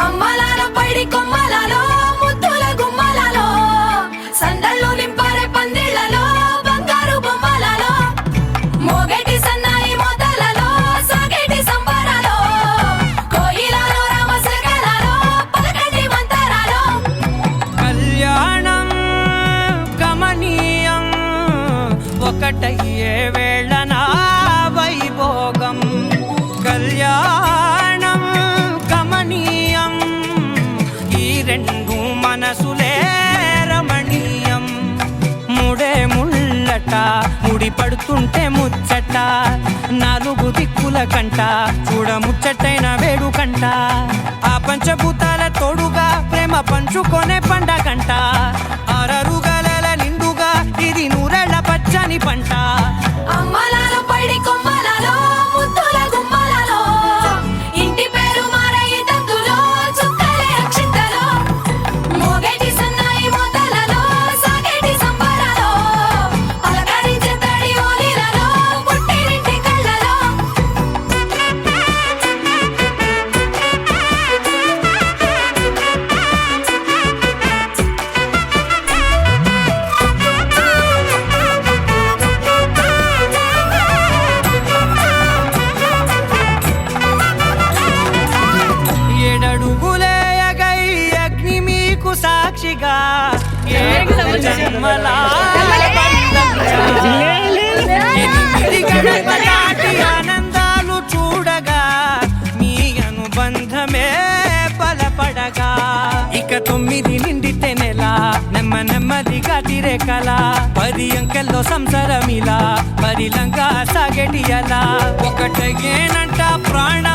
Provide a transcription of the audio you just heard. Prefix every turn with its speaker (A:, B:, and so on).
A: అమ్మలాల పైడి కొమ్మలలో ముద్దుల గుమ్మలలో సందళ్ళు నింపారే పందిళ్లలో బంగారు బొమ్మలలో మోగేటి సన్నాయి మోతలలో సాగేటి సంబరాలో కోయిలలో రామశకలలో పలకటి మంతరాలో
B: కళ్యాణం గమనీయం ఒకటయ్యే వేళ నా వైభోగం కళ్యాణం గమనీయం ఈ రెండు మనసులే రమణీయం ముడే ముళ్ళట ముడి పడుతుంటే ముచ్చట నాలుగు దిక్కుల కంట చూడ ముచ్చటైన వేడుకంట ఆ పంచభూతాల తోడుగా ప్రేమ పంచుకొనే పండగంట అరరుగల నిండుగా ఇది నూరెళ్ళ పచ్చని పంట
A: అమ్మలాల పైడి కొమ్మలలో ముద్దుల గుమ్మలలో ఇంటి పేరు మారయి తందులో చుక్కలే అక్షింతలో మోగేటి సన్నాయి మోతలలో సాగేటి సంబరాలో పలకరించే తడి ఓలిలలో పుట్టినింటి కళ్ళలో
B: ఏడడుగులే ఎగై అగ్ని మీకు సాక్షిగా ఏడు జన్మల బంధంగా. ఎనిమిది గడప దాటి ఆనందాలు చూడగా మీ అనుబంధమే బలపడగా ఇక 9 నిండితే నెల నెమ్మదిగా తిరేకల 10 అంకెల్లో సంసారమిలా పరిలంగా సాగేటి అలా ఒకటేనంట ప్రాణ